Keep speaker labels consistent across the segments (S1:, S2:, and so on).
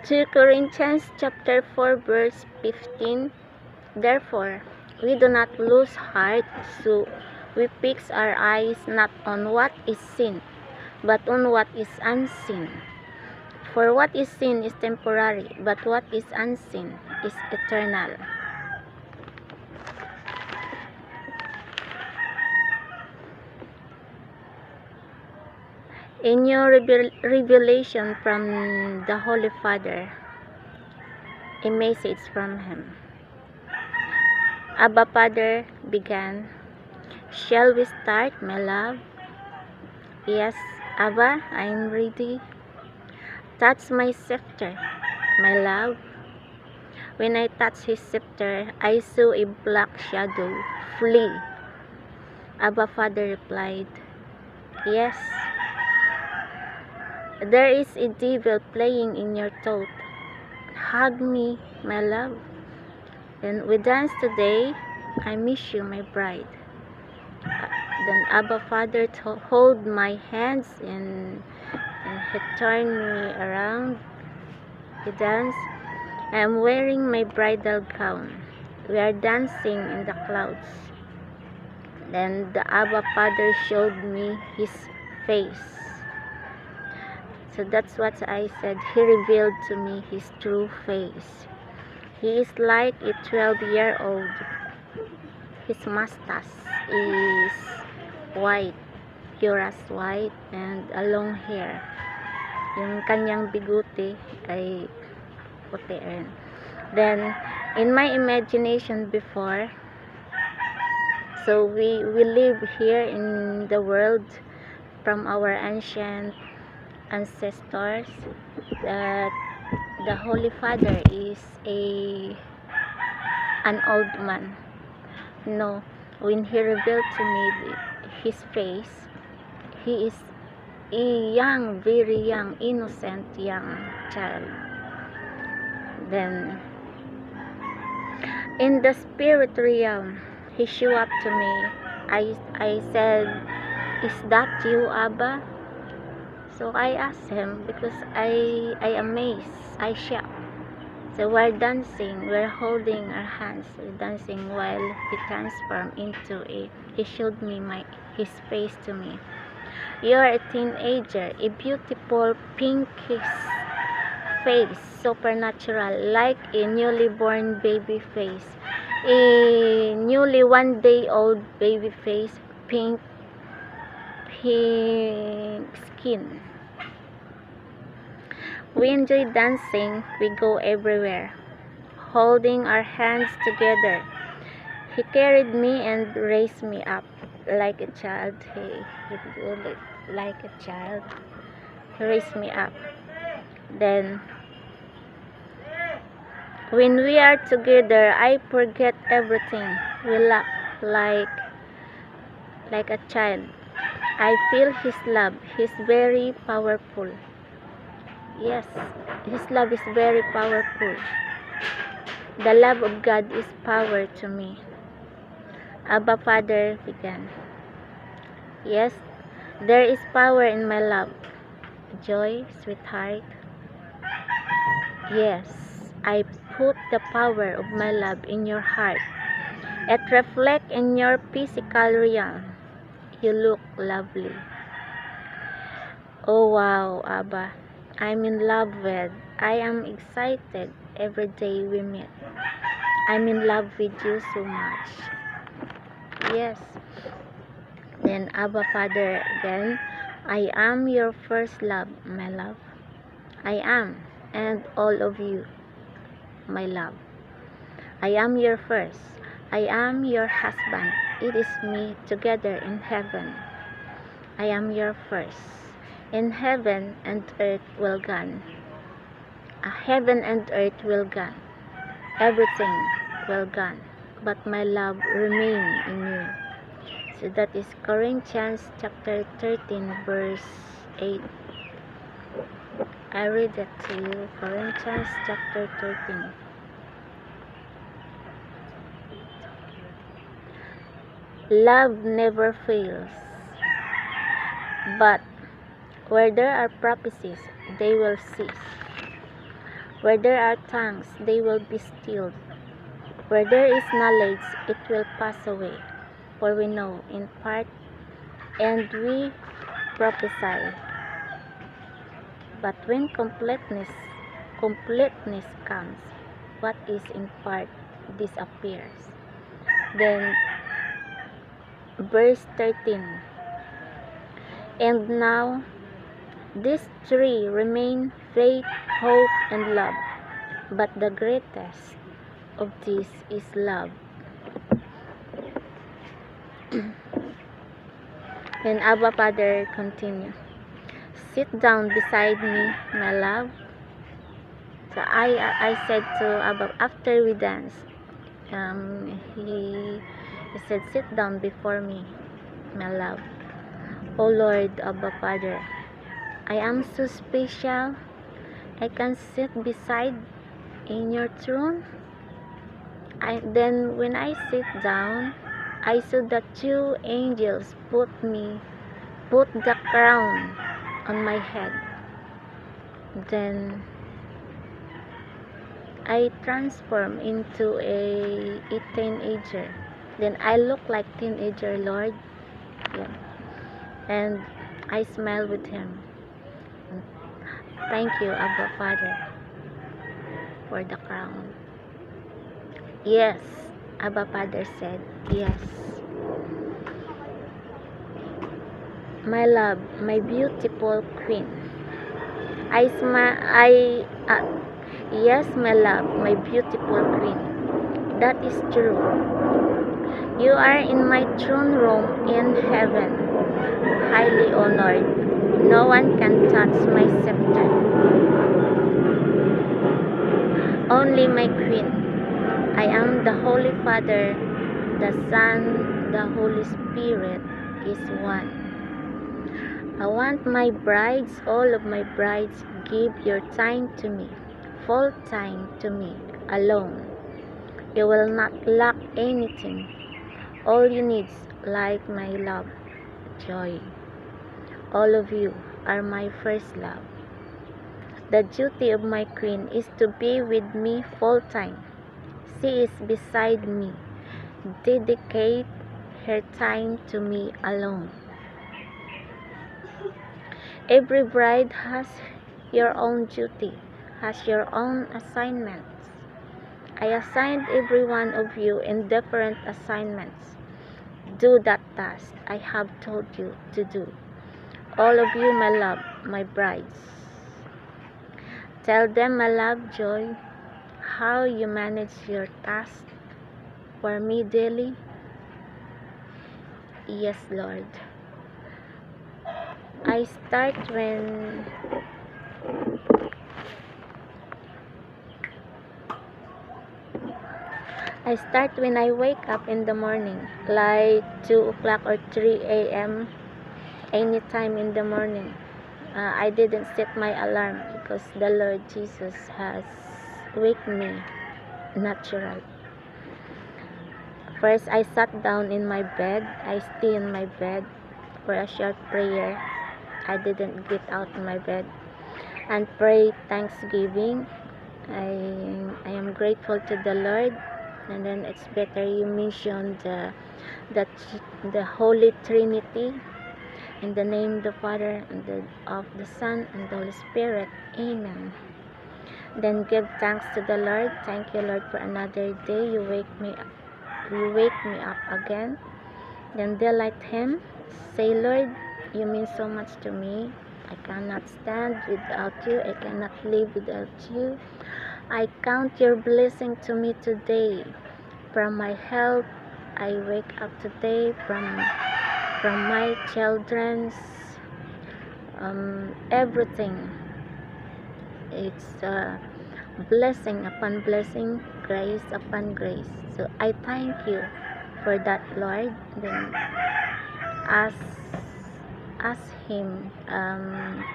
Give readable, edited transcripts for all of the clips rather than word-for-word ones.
S1: 2 Corinthians chapter 4 verse 15. Therefore, we do not lose heart, so we fix our eyes not on what is seen, but on what is unseen. For what is seen is temporary, but what is unseen is eternal. A new revelation from the Holy Father, a message from him. Abba Father began, "Shall we start, my love?" "Yes, Abba, I'm ready." "Touch my scepter, my love." When I touched his scepter, I saw a black shadow flee. Abba Father replied, "Yes, there is a devil playing in your thought. Hug me, my love. Then we dance today. I miss you, my bride." Then Abba Father hold my hands and he turned me around. We dance. I am wearing my bridal gown. We are dancing in the clouds. Then the Abba Father showed me his face. So that's what I said. He revealed to me his true face. He is like a 12-year-old. His mustache is white, pure as white, and a long hair. Yung kanyang biguti ay puti rin. Then, in my imagination before, so we live here in the world from our ancient ancestors that the Holy Father is an old man. No, when he revealed to me his face, he is a young, very young, innocent young child. Then, in the spirit realm, he showed up to me. I said, "Is that you, Abba?" So I asked him because I amazed, I shocked. So we're dancing, we're holding our hands, we're dancing while he transformed into he showed me his face to me. "You're a teenager, a beautiful pinkish face, supernatural, like a newly born baby face, a newly 1-day-old baby face, pink skin." We enjoy dancing, we go everywhere, holding our hands together. He carried me and raised me up like a child. He did it like a child. He raised me up. Then, when we are together, I forget everything. We laugh like a child. I feel his love. He's very powerful. Yes, his love is very powerful. The love of God is power to me. Abba Father began, "Yes, there is power in my love. Joy, sweetheart." "Yes, I put the power of my love in your heart. It reflects in your physical realm. You look lovely." "Oh wow, Abba. I'm in love with. I am excited every day we meet. I'm in love with you so much." Yes. Then Abba Father again, "I am your first love, my love. I am, and all of you, my love. I am your first. I am your husband. It is me together in heaven. I am your first. In heaven and earth will gone. Heaven and earth will gone. Everything will gone. But my love remain in you." So that is Corinthians chapter 13 verse 8. I read it to you. Corinthians chapter 13. "Love never fails. But where there are prophecies, they will cease. Where there are tongues, they will be stilled. Where there is knowledge, it will pass away. For we know in part, and we prophesy. But when completeness comes, what is in part disappears. Then, verse 13. And now, these three remain: faith, hope, and love. But the greatest of these is love. And Abba Father continued, sit down beside me, my love. So I said to Abba, after we danced, he said, sit down before me, my love. Oh Lord, Abba Father, I am so special. I can sit beside in your throne. Then when I sit down, I saw that two angels put the crown on my head. Then I transform into a teenager. Then I look like teenager, Lord. Yeah. And I smile with him. Thank you, Abba Father, for the crown. Yes, Abba Father said, yes. My love, my beautiful queen. Yes, my love, my beautiful queen. That is true. You are in my throne room in heaven, highly honored. No one can touch my scepter. Only my queen. I am the Holy Father, the Son, the Holy Spirit is one. I want my brides, all of my brides, give your time to me, full time to me, alone. You will not lack anything. All you need, like my love, joy. All of you are my first love. The duty of my queen is to be with me full time. She is beside me. Dedicate her time to me alone. Every bride has your own duty, has your own assignments. I assigned every one of you in different assignments. Do that task I have told you to do. All of you, my love, my brides. Tell them, my love, joy, how you manage your task for me daily. Yes, Lord. I start when I wake up in the morning, like 2 o'clock or 3 a.m. anytime in the morning. I didn't set my alarm because the Lord Jesus has waked me natural. First, I sat down in my bed. I stay in my bed for a short prayer. I didn't get out of my bed and pray thanksgiving. I am grateful to the Lord. And then it's better you mention the Holy Trinity, in the name of the Father and of the Son and the Holy Spirit. Amen. Then give thanks to the Lord. Thank you, Lord, for another day. You wake me up again. Then delight Him. Say, Lord, you mean so much to me. I cannot stand without you. I cannot live without you. I count your blessing to me today. From my health, I wake up today. From my children's, everything. It's blessing upon blessing, grace upon grace. So I thank you for that, Lord. Then ask Him,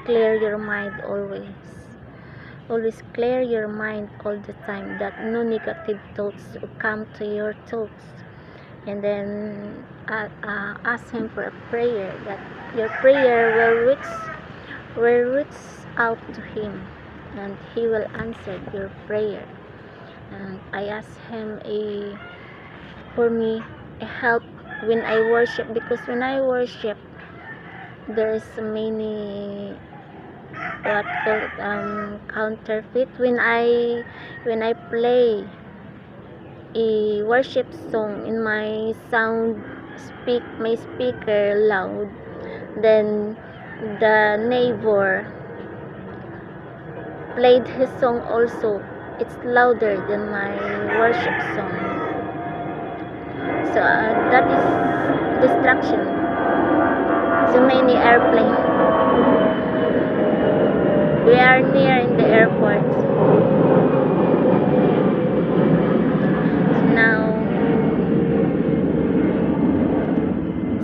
S1: clear your mind always clear your mind all the time, that no negative thoughts will come to your thoughts. And then ask Him for a prayer, that your prayer will reach out to Him. and He will answer your prayer. And I asked Him for me a help when I worship, because when I worship there's many what called counterfeit. When I play a worship song in my my speaker loud, then the neighbor played his song also. It's louder than my worship song. So that is distraction. So many airplane. We are near in the airport. Now,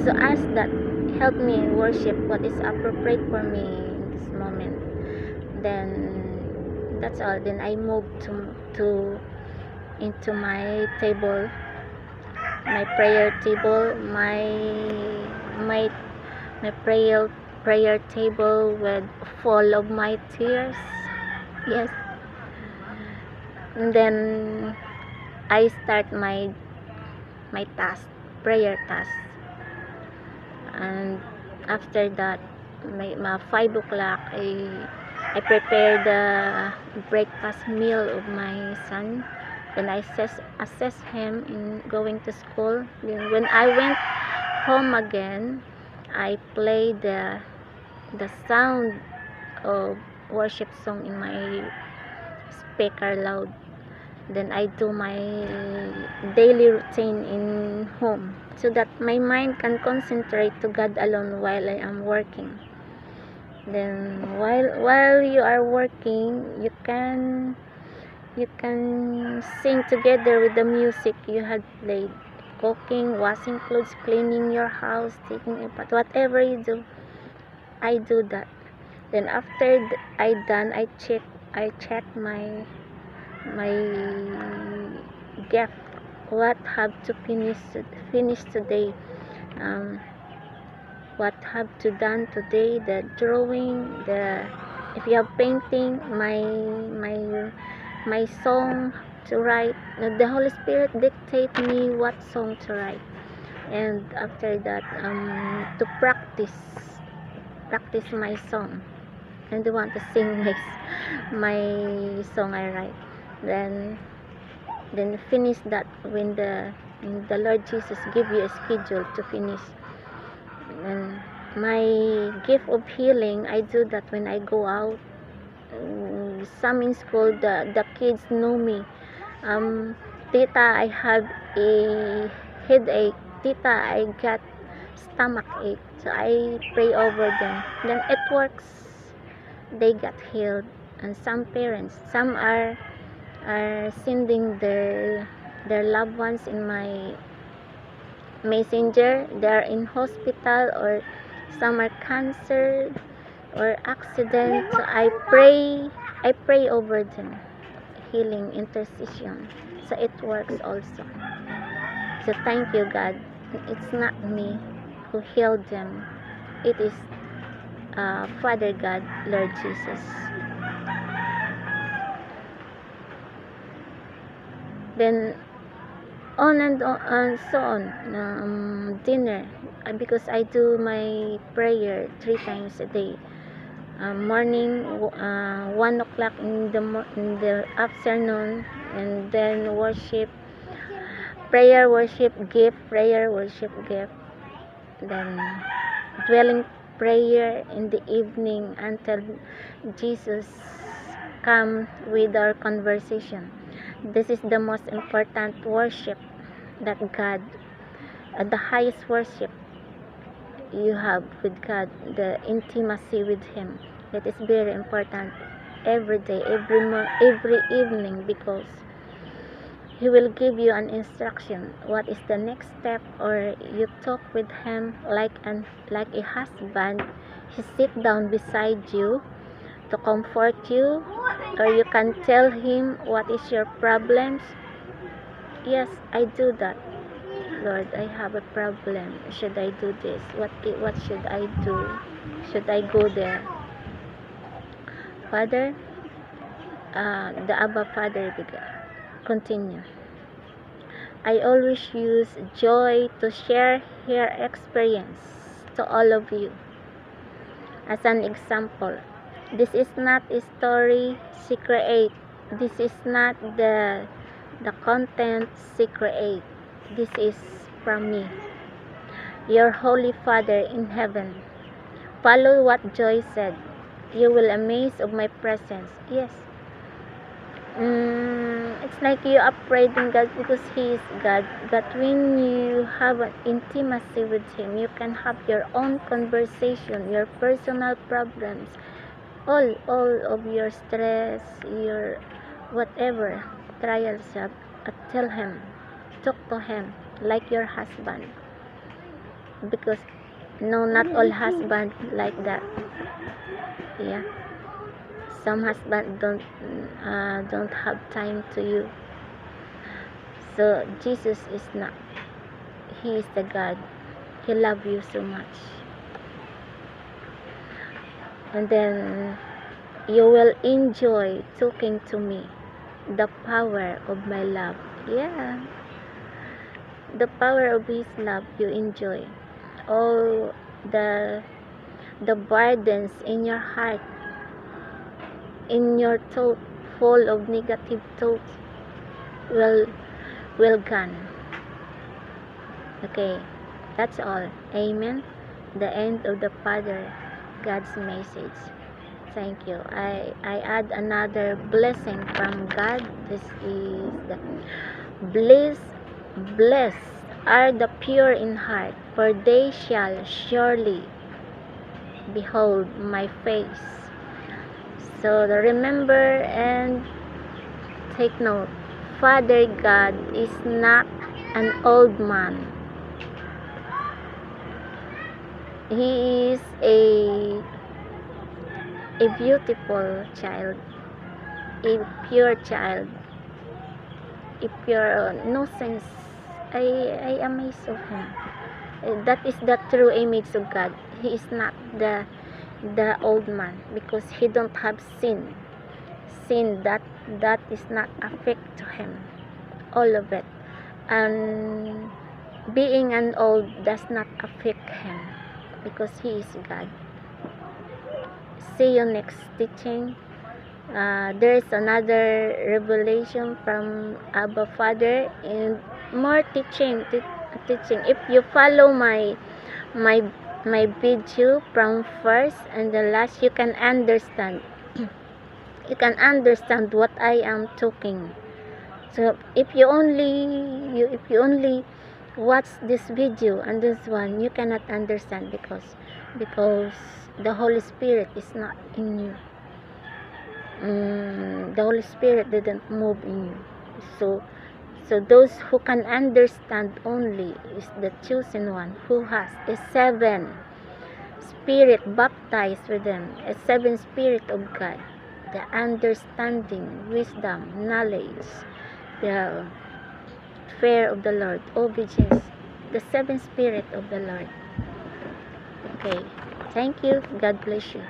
S1: so ask that, help me worship what is appropriate for me in this moment. Then that's all. Then I move to into my table, my prayer table, my my prayer table with full of my tears. Yes. And then I start my task, prayer task. And after that, my 5 o'clock, I prepare the breakfast meal of my son. Then I assess him in going to school. Then when I went home again, I play the sound of worship song in my speaker loud. Then I do my daily routine in home, so that my mind can concentrate to God alone while I am working. Then while you are working, you can sing together with the music you had played. Cooking, washing clothes, cleaning your house, taking a bath, whatever you do, I do that. Then after I done, I check my gift, what have to finish today, um, what have to done today, the drawing, if you have painting, my song to write. The Holy Spirit dictate me what song to write. And after that, to practice my song. I don't want to sing my song I write. Then finish that when the Lord Jesus give you a schedule to finish. And my gift of healing, I do that when I go out. Some in school, the kids know me. Tita, I have a headache. Tita, I got stomach ache. So I pray over them. Then it works. They got healed. And some parents, some are sending their loved ones in my messenger. They are in hospital, or some are cancer or accident. So I pray over them, healing intercession. So it works also. So thank you, God. It's not me who healed them. It is Father God, Lord Jesus. Then on and so on, dinner, because I do my prayer 3 times a day. Morning, 1 o'clock in the afternoon, and then prayer, worship, gift, prayer, worship, gift. Then dwelling prayer in the evening until Jesus come with our conversation. This is the most important worship that God, the highest worship you have with God, the intimacy with Him. That is very important every day, every evening, because He will give you an instruction. What is the next step? Or you talk with Him like a husband. He sit down beside you to comfort you, or you can tell Him what is your problems. Yes, I do that. Lord, I have a problem. Should I do this? What should I do? Should I go there? Father, the Abba Father continue. I always use Joy to share her experience to all of you. As an example, this is not a story she create. This is not the content she create. This is from me, your Holy Father in heaven. Follow what Joy said. You will amaze of my presence. Yes. It's like you are praising God because He is God. But when you have an intimacy with Him, you can have your own conversation, your personal problems, all of your stress, your whatever trials you have, tell Him, talk to Him like your husband. Because no, not all husband like that. Yeah. Some husband don't have time to you. So Jesus is not. He is the God. He loves you so much. And then you will enjoy talking to me. The power of my love. Yeah. The power of His love you enjoy. All the burdens in your heart, in your thought, full of negative thoughts, will gone. Okay, that's all. Amen. The end of the Father, God's message. Thank you. I add another blessing from God. This is the blessed are the pure in heart, for they shall surely behold my face. So remember and take note. Father God is not an old man. He is a beautiful child, a pure child, a pure no sense. I amazed of him. That is the true image of God. He is not the old man because he don't have sin that is not affect to him, all of it. And being an old does not affect him because he is God. See you next teaching. There is another revelation from Abba Father and more teaching. If you follow my video from first and the last, you can understand. You can understand what I am talking. So if you only watch this video and this one, you cannot understand because the Holy Spirit is not in you. The Holy Spirit didn't move in you. So those who can understand only is the chosen one who has a 7 spirit baptized with them, a 7 spirit of God, the understanding, wisdom, knowledge, the fear of the Lord, obedience, the 7 spirit of the Lord. Okay, thank you. God bless you.